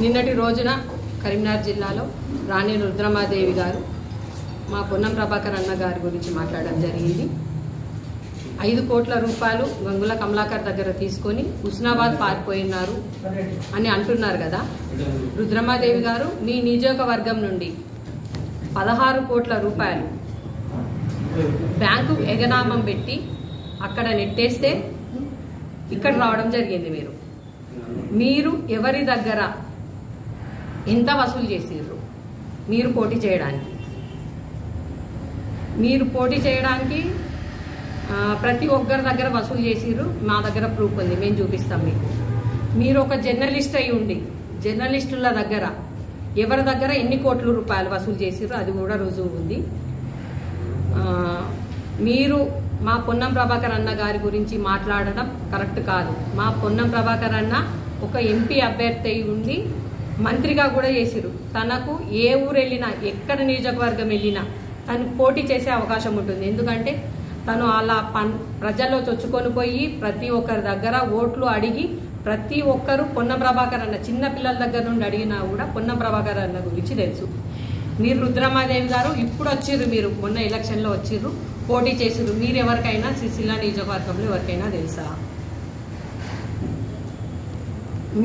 నిన్నటి రోజున కరీంనగర్ జిల్లాలో రాణి రుద్రమాదేవి గారు మా పొన్నం ప్రభాకర్ అన్న గారి గురించి మాట్లాడడం జరిగింది. 5 కోట్ల రూపాయలు గంగుల కమలాకర్ దగ్గర తీసుకొని హుస్నాబాద్ పారిపోయినారు అని అంటున్నారు కదా. రుద్రమాదేవి గారు మీ నియోజకవర్గం నుండి 16 కోట్ల రూపాయలు బ్యాంకు ఎగనామం పెట్టి అక్కడ నెట్టేస్తే ఇక్కడ రావడం జరిగింది. మీరు ఎవరి దగ్గర ఎంత వసూలు చేసిర్రు? మీరు పోటీ చేయడానికి ప్రతి ఒక్కరి దగ్గర వసూలు చేసిర్రు. మా దగ్గర ప్రూఫ్ ఉంది, మేము చూపిస్తాం మీకు. మీరు ఒక జర్నలిస్ట్ అయి ఉండి జర్నలిస్టుల దగ్గర ఎవరి దగ్గర ఎన్ని కోట్ల రూపాయలు వసూలు చేసిర్రు అది కూడా రుజువు ఉంది. మీరు మా పొన్నం ప్రభాకర్ అన్న గారి గురించి మాట్లాడడం కరెక్ట్ కాదు. మా పొన్నం ప్రభాకర్ అన్న ఒక ఎంపీ అభ్యర్థి అయి ఉండి మంత్రిగా కూడా చేసిరు. తనకు ఏ ఊరు వెళ్ళినా ఎక్కడ నియోజకవర్గం వెళ్ళినా తను పోటీ చేసే అవకాశం ఉంటుంది. ఎందుకంటే తను అలా ప్రజల్లో చొచ్చుకొని పోయి ప్రతి ఒక్కరి దగ్గర ఓట్లు అడిగి ప్రతి ఒక్కరు పొన్నం ప్రభాకర్ అన్న చిన్న పిల్లల దగ్గర నుండి అడిగినా కూడా పొన్నం ప్రభాకర్ అన్న గురించి తెలుసు. మీరు రుద్రమాదేవి గారు ఇప్పుడు వచ్చిర్రు, మీరు మొన్న ఎలక్షన్లో వచ్చిర్రు, పోటీ చేసిర్రు. మీరు ఎవరికైనా సిరిసిల్ల నియోజకవర్గంలో ఎవరికైనా తెలుసా?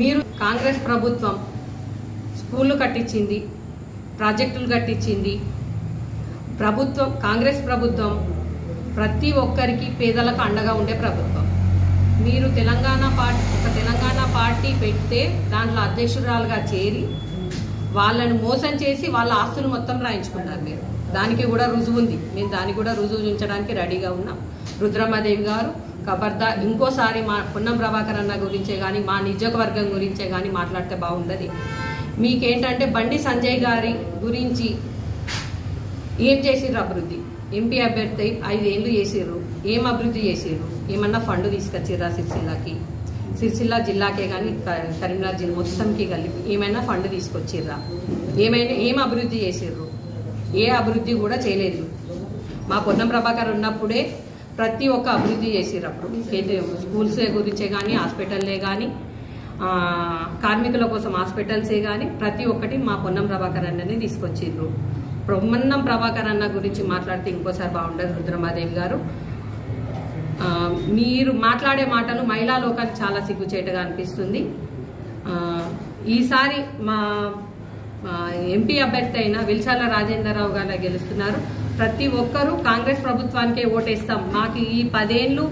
మీరు కాంగ్రెస్ ప్రభుత్వం స్కూళ్ళు కట్టించింది, ప్రాజెక్టులు కట్టించింది. కాంగ్రెస్ ప్రభుత్వం ప్రతి ఒక్కరికి పేదలకు అండగా ఉండే ప్రభుత్వం. మీరు తెలంగాణ పార్టీ పెడితే దాంట్లో అధ్యక్షురాలుగా చేరి వాళ్ళను మోసం చేసి వాళ్ళ ఆస్తులు మొత్తం రాయించుకున్నారు. మీరు దానికి కూడా రుజువు ఉంది. మేము దానికి కూడా రుజువు ఉంచడానికి రెడీగా ఉన్నాం. రుద్రమాదేవి గారు ఖబర్దార్ ఇంకోసారి మా పొన్నం ప్రభాకర్ అన్న గురించే కానీ మా నియోజకవర్గం గురించే కానీ మాట్లాడితే బాగుండదు. మీకేంటంటే బండి సంజయ్ గారి గురించి ఏం చేసిర్రు? అభివృద్ధి ఎంపీ అభ్యర్థి 5 ఏళ్ళు చేసిర్రు. ఏం అభివృద్ధి చేసిర్రు? ఏమన్నా ఫండ్ తీసుకొచ్చిర్రా? సిరిసిల్ల జిల్లాకే కానీ కరీంనగర్ జిల్లా మొత్తంకి కలిపి ఏమైనా ఫండ్ తీసుకొచ్చిర్రా? ఏం అభివృద్ధి చేసిర్రు? ఏ అభివృద్ధి కూడా చేయలేదు. మా పొన్నం ప్రభాకర్ ఉన్నప్పుడే ప్రతి ఒక్క అభివృద్ధి చేసిర్రు. అప్పుడు స్కూల్స్ గురించే కానీ హాస్పిటల్లే కానీ కార్మికుల కోసం హాస్పిటల్సే కానీ ప్రతి ఒక్కటి మా పొన్నం ప్రభాకర్ అన్నని తీసుకొచ్చిర్రు. పొన్నం ప్రభాకర్ అన్న గురించి మాట్లాడితే ఇంకోసారి బాగుండదు. రుద్రమాదేవి గారు మీరు మాట్లాడే మాటలు మహిళా లోకానికి చాలా సిగ్గుచేటుగా అనిపిస్తుంది. ఈసారి మా ఎంపీ అభ్యర్థి అయిన విల్సాల రాజేంద్రరావు గారు గెలుస్తున్నారు. ప్రతి ఒక్కరూ కాంగ్రెస్ ప్రభుత్వానికే ఓటేస్తాం. మాకు ఈ 10 ఏళ్ళు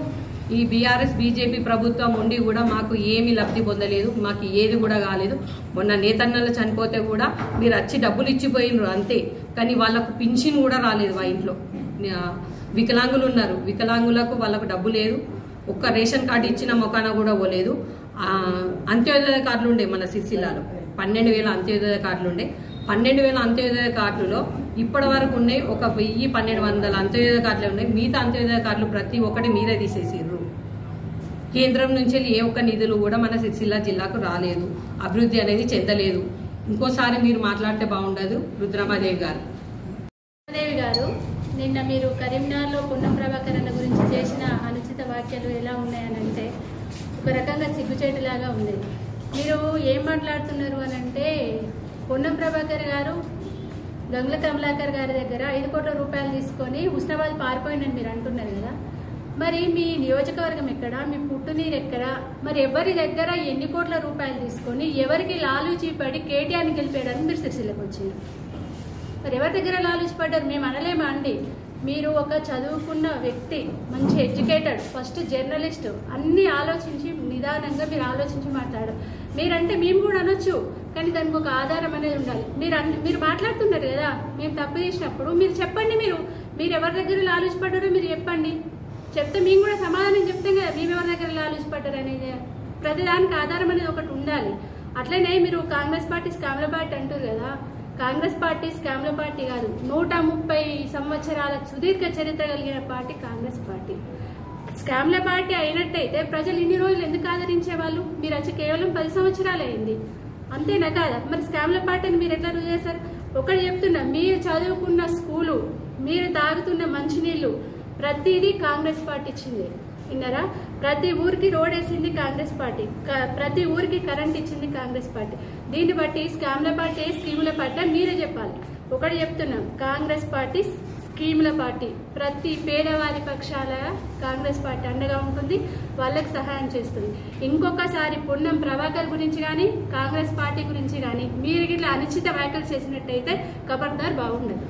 ఈ బీఆర్ఎస్ బీజేపీ ప్రభుత్వం ఉండి కూడా మాకు ఏమీ లబ్ధి పొందలేదు, మాకు ఏది కూడా కాలేదు. మొన్న నేతన్నలు చనిపోతే కూడా మీరు వచ్చి డబ్బులు ఇచ్చిపోయినరు అంతే, కానీ వాళ్ళకు పింఛన్ కూడా రాలేదు. మా ఇంట్లో వికలాంగులు ఉన్నారు, వికలాంగులకు వాళ్ళకు డబ్బు లేదు. ఒక్క రేషన్ కార్డు ఇచ్చిన మొకాన కూడా పోలేదు. అంత్యోదయ కార్డులు ఉండే మన సిరిసిల్లాలో 12,000 అంత్యోదయ కార్డులు ఉండే. 12,000 అంత్యోదయ కార్డులలో ఇప్పటి వరకు ఉన్నాయి ఒక 1,000-1,200 అంత్యోదయ కార్డులే ఉన్నాయి. మిగతా అంత్యోదయ కార్డులు ప్రతి ఒక్కటి మీరే తీసేసిర్రు. కేంద్రం నుంచి ఏ ఒక్క నిధులు కూడా మన సిరిసిల్ల జిల్లాకు రాలేదు, అభివృద్ధి అనేది చెందలేదు. ఇంకోసారి మీరు మాట్లాడితే బాగుండదు. రుద్రమాదేవి గారు నిన్న మీరు కరీంనగర్లో పొన్నం ప్రభాకర్ అన్న గురించి చేసిన అనుచిత వ్యాఖ్యలు ఎలా ఉన్నాయనంటే ఒక రకంగా సిగ్గుచేటులాగా ఉంది. మీరు ఏం మాట్లాడుతున్నారు అనంటే పొన్నం ప్రభాకర్ గారు గంగుల కమలాకర్ గారి దగ్గర 5 కోట్ల రూపాయలు తీసుకొని హుస్నాబాద్ పారిపోయిందని మీరు అంటున్నారు కదా. మరి మీ నియోజకవర్గం ఎక్కడ, మీ పుట్టునీరు ఎక్కడ? మరి ఎవరి దగ్గర ఎన్ని కోట్ల రూపాయలు తీసుకొని ఎవరికి లాలూచి పడి కేటీఆర్ని గెలిపేయడానికి మీరు సిరిసిల్లకు వచ్చారు? మరి ఎవరి దగ్గర లాలూచి పడ్డారు? మేము అనలేమా అండి? మీరు ఒక చదువుకున్న వ్యక్తి, మంచి ఎడ్యుకేటెడ్, ఫస్ట్ జర్నలిస్ట్, అన్ని ఆలోచించి నిదానంగా మీరు ఆలోచించి మాట్లాడారు. మీరంటే మేము కూడా అనొచ్చు, కానీ దానికి ఒక ఆధారం అనేది ఉండాలి. మీరు మాట్లాడుతున్నారు కదా, మేము తప్పు చేసినప్పుడు మీరు చెప్పండి. మీరు ఎవరి దగ్గర లాలూచి పడ్డారో మీరు చెప్పండి. చెప్తే మేము కూడా సమాధానం చెప్తాం కదా, మేము ఎవరి దగ్గర లాలూచి పడ్డారు అనేది. ప్రతిదానికి ఆధారం అనేది ఒకటి ఉండాలి. అట్లనే మీరు కాంగ్రెస్ పార్టీ స్కామ్ల పార్టీ అంటారు కదా, కాంగ్రెస్ పార్టీ స్కామ్ల పార్టీ కాదు. 130 సంవత్సరాల సుదీర్ఘ చరిత్ర కలిగిన పార్టీ కాంగ్రెస్ పార్టీ. స్కామ్ల పార్టీ అయినట్టయితే ప్రజలు ఇన్ని రోజులు ఎందుకు ఆదరించేవాళ్ళు? మీరు వచ్చి కేవలం 10 సంవత్సరాలు అయింది, అంతేనా కాదా? మరి స్కామ్ల పార్టీని మీరు ఎట్లా రుజువు చేశారు? ఒకటి చెప్తున్నా, మీరు చదువుకున్న స్కూలు, మీరు తాగుతున్న మంచినీళ్లు ప్రతిదీ కాంగ్రెస్ పార్టీ ఇచ్చింది. విన్నారా? ప్రతి ఊరికి రోడ్ వేసింది కాంగ్రెస్ పార్టీ, ప్రతి ఊరికి కరెంట్ ఇచ్చింది కాంగ్రెస్ పార్టీ. దీన్ని బట్టి స్కామ్ల పార్టీ స్కీముల పార్టీ మీరే చెప్పాలి. ఒకటి చెప్తున్నాం, కాంగ్రెస్ పార్టీ స్కీముల పార్టీ. ప్రతి పేదవారి పక్షాల కాంగ్రెస్ పార్టీ అండగా ఉంటుంది, వాళ్ళకి సహాయం చేస్తుంది. ఇంకొకసారి పొన్నం ప్రభాకర్ గురించి కానీ కాంగ్రెస్ పార్టీ గురించి కానీ మీరు ఇట్లా అనుచిత వ్యాఖ్యలు చేసినట్టయితే ఖబర్దార్ బాగుండదు.